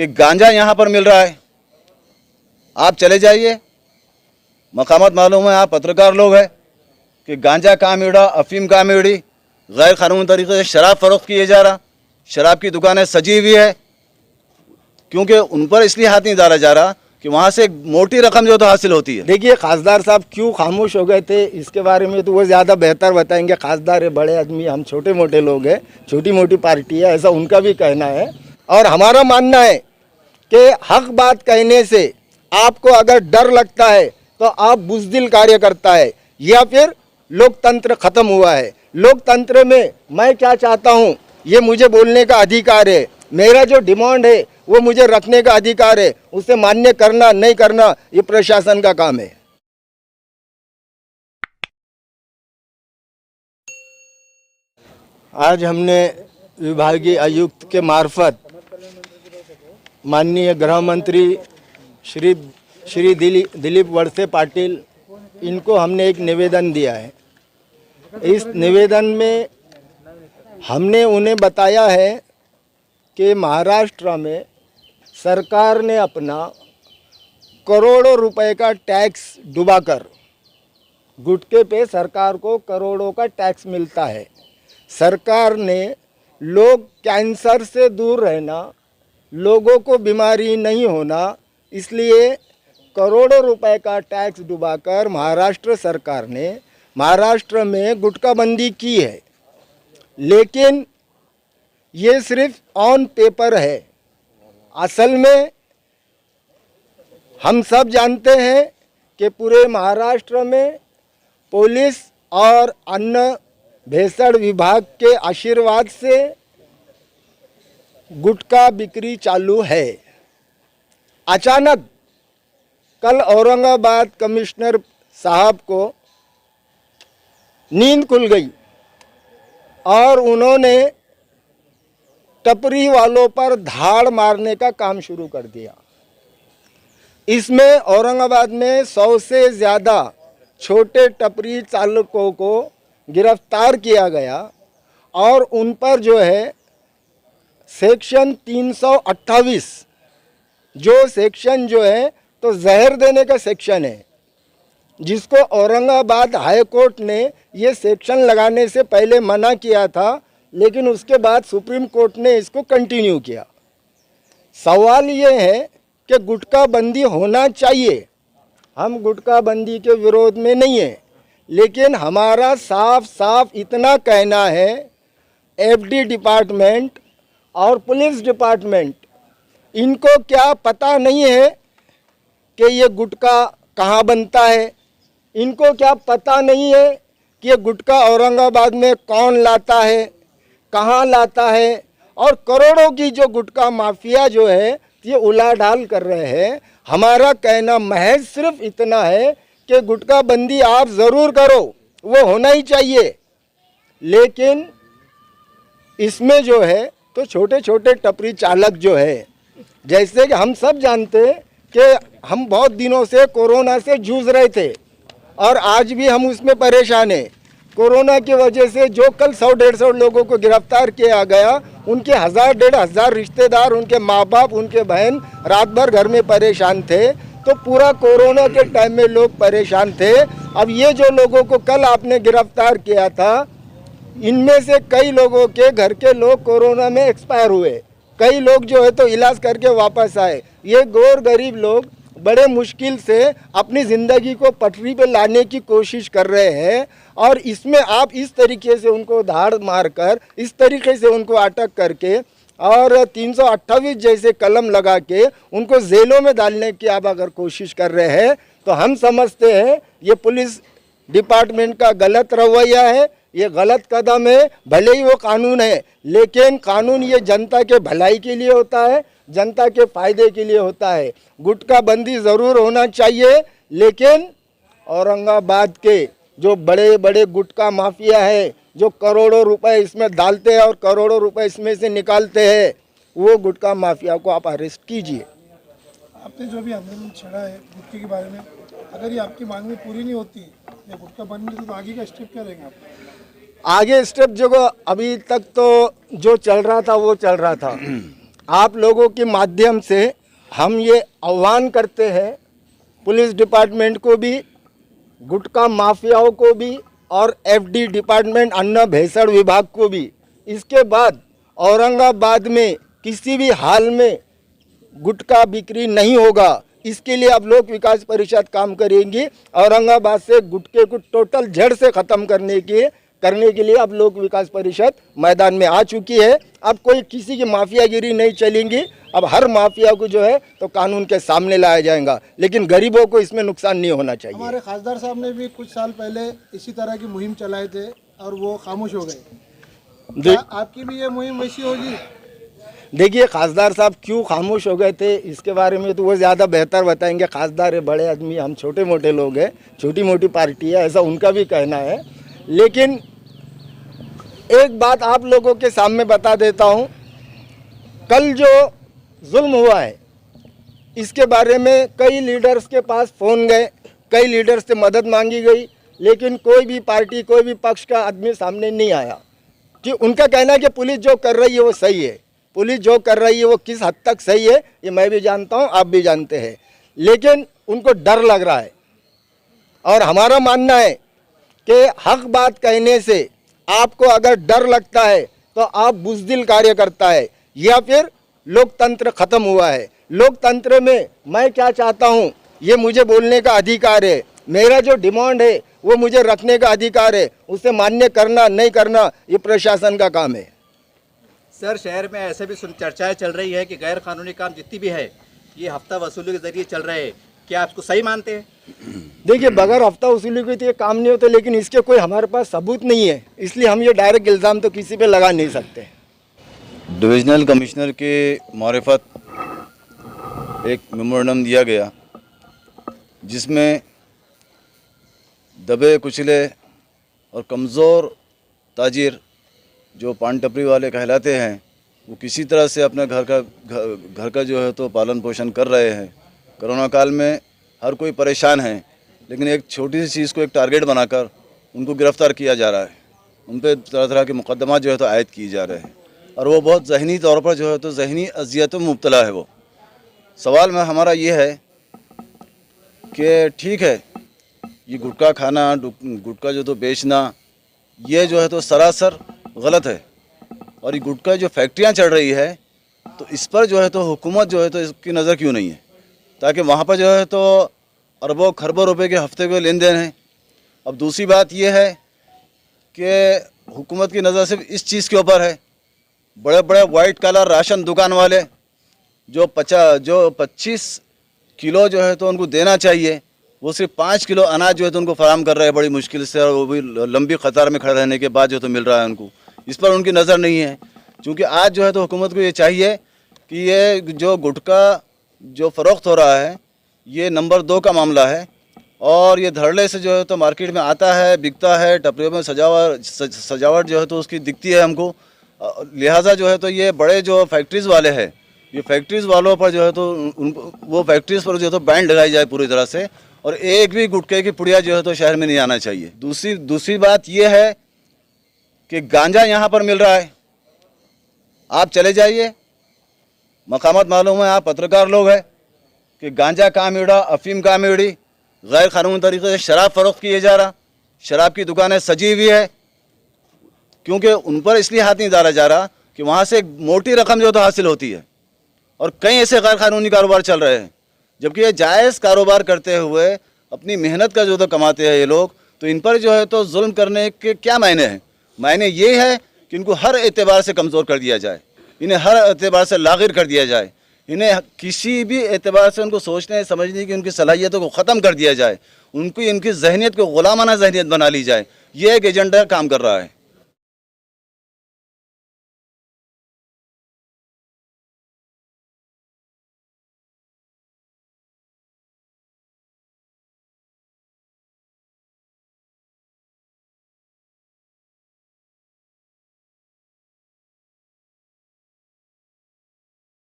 कि गांजा यहाँ पर मिल रहा है। आप चले जाइए, मकामात मालूम है, आप पत्रकार लोग हैं कि गांजा कहाँ मिल रहा, अफीम कहाँ मिल रही, गैर कानूनी तरीके से शराब फरोख्त किए जा रहा, शराब की दुकानें सजी हुई है। क्योंकि उन पर इसलिए हाथ नहीं डाला जा रहा कि वहाँ से एक मोटी रकम जो तो हासिल होती है। देखिए, खासदार साहब क्यों खामोश हो गए थे इसके बारे में तो वो ज़्यादा बेहतर बताएंगे। खासदार है, बड़े आदमी, हम छोटे मोटे लोग हैं, छोटी मोटी पार्टी है, ऐसा उनका भी कहना है। और हमारा मानना है कि हक बात कहने से आपको अगर डर लगता है तो आप बुज़दिल कार्य करता है या फिर लोकतंत्र खत्म हुआ है। लोकतंत्र में मैं क्या चाहता हूँ ये मुझे बोलने का अधिकार है, मेरा जो डिमांड है वो मुझे रखने का अधिकार है, उसे मान्य करना नहीं करना ये प्रशासन का काम है। आज हमने विभागीय आयुक्त के मार्फत माननीय गृह मंत्री श्री दिलीप वळसे पाटिल, इनको हमने एक निवेदन दिया है। इस निवेदन में हमने उन्हें बताया है कि महाराष्ट्र में सरकार ने अपना करोड़ों रुपए का टैक्स डुबाकर, गुटखे पे सरकार को करोड़ों का टैक्स मिलता है। सरकार ने लोग कैंसर से दूर रहना, लोगों को बीमारी नहीं होना, इसलिए करोड़ों रुपए का टैक्स डुबाकर महाराष्ट्र सरकार ने महाराष्ट्र में गुटखा बंदी की है। लेकिन ये सिर्फ ऑन पेपर है। असल में हम सब जानते हैं कि पूरे महाराष्ट्र में पुलिस और अन्य भेषज विभाग के आशीर्वाद से गुटखा बिक्री चालू है। अचानक कल औरंगाबाद कमिश्नर साहब को नींद खुल गई और उन्होंने टपरी वालों पर धाड़ मारने का काम शुरू कर दिया। इसमें औरंगाबाद में 100 से ज़्यादा छोटे टपरी चालकों को गिरफ्तार किया गया और उन पर जो है सेक्शन 328 जो सेक्शन जो है तो जहर देने का सेक्शन है, जिसको औरंगाबाद हाई कोर्ट ने ये सेक्शन लगाने से पहले मना किया था, लेकिन उसके बाद सुप्रीम कोर्ट ने इसको कंटिन्यू किया। सवाल ये है कि गुटखा बंदी होना चाहिए, हम गुटखा बंदी के विरोध में नहीं है, लेकिन हमारा साफ साफ इतना कहना है, एफडी डिपार्टमेंट और पुलिस डिपार्टमेंट, इनको क्या पता नहीं है कि ये गुटखा कहाँ बनता है? इनको क्या पता नहीं है कि ये गुटखा औरंगाबाद में कौन लाता है, कहाँ लाता है? और करोड़ों की जो गुटखा माफिया जो है ये उलाढाल कर रहे हैं। हमारा कहना महज सिर्फ इतना है कि गुटखा बंदी आप ज़रूर करो, वो होना ही चाहिए, लेकिन इसमें जो है तो छोटे छोटे टपरी चालक जो है, जैसे कि हम सब जानते हैं कि हम बहुत दिनों से कोरोना से जूझ रहे थे और आज भी हम उसमें परेशान हैं। कोरोना की वजह से जो कल 100-150 लोगों को गिरफ्तार किया गया, उनके 1000-1500 रिश्तेदार, उनके माँ बाप, उनके बहन रात भर घर में परेशान थे। तो पूरा कोरोना के टाइम में लोग परेशान थे। अब ये जो लोगों को कल आपने गिरफ्तार किया था, इनमें से कई लोगों के घर के लोग कोरोना में एक्सपायर हुए, कई लोग जो है तो इलाज करके वापस आए। ये गौर गरीब लोग बड़े मुश्किल से अपनी ज़िंदगी को पटरी पे लाने की कोशिश कर रहे हैं और इसमें आप इस तरीके से उनको धाड़ मारकर, इस तरीके से उनको अटक करके और 328 जैसे कलम लगा के उनको जेलों में डालने की आप अगर कोशिश कर रहे हैं तो हम समझते हैं ये पुलिस डिपार्टमेंट का गलत रवैया है, ये गलत कदम है। भले ही वो कानून है, लेकिन कानून ये जनता के भलाई के लिए होता है, जनता के फायदे के लिए होता है। गुटखा बंदी ज़रूर होना चाहिए, लेकिन औरंगाबाद के जो बड़े बड़े गुटखा माफिया है, जो करोड़ों रुपए इसमें डालते हैं और करोड़ों रुपए इसमें से निकालते हैं, वो गुटखा माफिया को आप अरेस्ट कीजिए। आपने जो भी आंदोलन छेड़ा है गुटखे के बारे में, अगर ये आपकी मांग में पूरी नहीं होती या गुटखा बंद नहीं, तो आगे का स्टेप क्या रहेगा आप? आगे स्टेप जो अभी तक तो जो चल रहा था वो चल रहा था। आप लोगों के माध्यम से हम ये आह्वान करते हैं पुलिस डिपार्टमेंट को भी, गुटखा माफियाओं को भी और एफडी डिपार्टमेंट अन्न भेसड़ विभाग को भी, इसके बाद औरंगाबाद में किसी भी हाल में गुटखा बिक्री नहीं होगा। इसके लिए अब लोक विकास परिषद काम करेंगी। औरंगाबाद से गुटखे को टोटल जड़ से ख़त्म करने के लिए अब लोक विकास परिषद मैदान में आ चुकी है। अब कोई किसी की माफियागिरी नहीं चलेंगी। अब हर माफिया को जो है तो कानून के सामने लाया जाएगा, लेकिन गरीबों को इसमें नुकसान नहीं होना चाहिए। हमारे खासदार साहब ने भी कुछ साल पहले इसी तरह की मुहिम चलाए थे और वो खामोश हो गए। क्या आपकी भी ये मुहिम वैसी होगी? देखिए, खासदार साहब क्यों खामोश हो गए थे इसके बारे में तो वो ज़्यादा बेहतर बताएंगे। खासदार है, बड़े आदमी, हम छोटे मोटे लोग हैं, छोटी मोटी पार्टी है, ऐसा उनका भी कहना है। लेकिन एक बात आप लोगों के सामने बता देता हूँ, कल जो जुल्म हुआ है इसके बारे में कई लीडर्स के पास फ़ोन गए, कई लीडर्स से मदद मांगी गई, लेकिन कोई भी पार्टी, कोई भी पक्ष का आदमी सामने नहीं आया। कि उनका कहना है कि पुलिस जो कर रही है वो सही है। पुलिस जो कर रही है वो किस हद तक सही है ये मैं भी जानता हूँ, आप भी जानते हैं, लेकिन उनको डर लग रहा है। और हमारा मानना है कि हक बात कहने से आपको अगर डर लगता है तो आप बुज़दिल कार्य करता है या फिर लोकतंत्र खत्म हुआ है। लोकतंत्र में मैं क्या चाहता हूँ ये मुझे बोलने का अधिकार है, मेरा जो डिमांड है वो मुझे रखने का अधिकार है, उसे मान्य करना नहीं करना ये प्रशासन का काम है। सर, शहर में ऐसे भी चर्चाएं चल रही है कि गैर कानूनी काम जितनी भी है ये हफ्ता वसूली के जरिए चल रहे हैं, क्या आप इसको सही मानते हैं? देखिए, बगैर हफ्ता वसूली के तो ये काम नहीं होता, लेकिन इसके कोई हमारे पास सबूत नहीं है, इसलिए हम ये डायरेक्ट इल्ज़ाम तो किसी पे लगा नहीं सकते। डिविजनल कमिश्नर के मारिफत एक मेमोरेंडम दिया गया जिसमें दबे कुचले और कमज़ोर ताजिर जो पान टपरी वाले कहलाते हैं वो किसी तरह से अपने घर का जो है तो पालन पोषण कर रहे हैं। कोरोना काल में हर कोई परेशान है, लेकिन एक छोटी सी चीज़ को एक टारगेट बनाकर उनको गिरफ़्तार किया जा रहा है, उन पर तरह तरह के मुकदमा जो है तो आयद किए जा रहे हैं और वो बहुत ज़हनी तौर पर जो है तो ज़हनी अजियत में मुब्तला है। वो सवाल में हमारा ये है कि ठीक है, ये गुटखा खाना, गुटखा जो तो बेचना, ये जो है तो सरासर गलत है। और ये गुटखा जो फैक्ट्रियाँ चल रही है तो इस पर जो है तो हुकूमत जो है तो इसकी नज़र क्यों नहीं है, ताकि वहाँ पर जो है तो अरबों खरबों रुपए के हफ्ते के लेन देन है। अब दूसरी बात यह है कि हुकूमत की नज़र सिर्फ इस चीज़ के ऊपर है, बड़े बड़े वाइट कलर राशन दुकान वाले जो 25 किलो जो है तो उनको देना चाहिए, वो सिर्फ 5 किलो अनाज जो है तो उनको फराहम कर रहे हैं बड़ी मुश्किल से, और वो भी लंबी कतार में खड़े रहने के बाद जो तो मिल रहा है उनको। इस पर उनकी नज़र नहीं है, क्योंकि आज जो है तो हुकूमत को ये चाहिए कि ये जो गुटखा जो फ़रोख्त हो रहा है ये नंबर 2 का मामला है और ये धड़ल्ले से जो है तो मार्केट में आता है, बिकता है, टपरियों में सजावट जो है तो उसकी दिखती है हमको। लिहाजा जो है तो ये बड़े जो फैक्ट्रीज़ वाले हैं, ये फैक्ट्रीज़ वालों पर जो है तो उनको वो फैक्ट्रीज़ पर जो है तो बैन लगाई जाए पूरी तरह से, और एक भी गुटखे की पुड़िया जो है तो शहर में नहीं आना चाहिए। दूसरी बात ये है कि गांजा यहाँ पर मिल रहा है, आप चले जाइए, मकामत मालूम है, आप पत्रकार लोग हैं, कि गांजा कहाँ मिल रहा, अफीम कहाँ मिल रही, गैर कानूनी तरीके से शराब फरोख्त किए जा रहा, शराब की दुकानें सजी हुई है, क्योंकि उन पर इसलिए हाथ नहीं डाला जा रहा कि वहाँ से एक मोटी रकम जो तो हासिल होती है, और कई ऐसे गैर कानूनी कारोबार चल रहे हैं, जबकि ये जायज़ कारोबार करते हुए अपनी मेहनत का जो तो कमाते हैं ये लोग, तो इन पर जो है तो जुल्म करने के क्या मायने हैं? मायने ये है कि इनको हर एतबार से कमज़ोर कर दिया जाए, इन्हें हर एतबार से लागिर कर दिया जाए, इन्हें किसी भी एतबार से उनको सोचने समझने की उनकी सलाहियतों को ख़त्म कर दिया जाए, इनकी जहनीत को ग़ुलामाना जहनीत बना ली जाए। ये एक एजेंडा काम कर रहा है।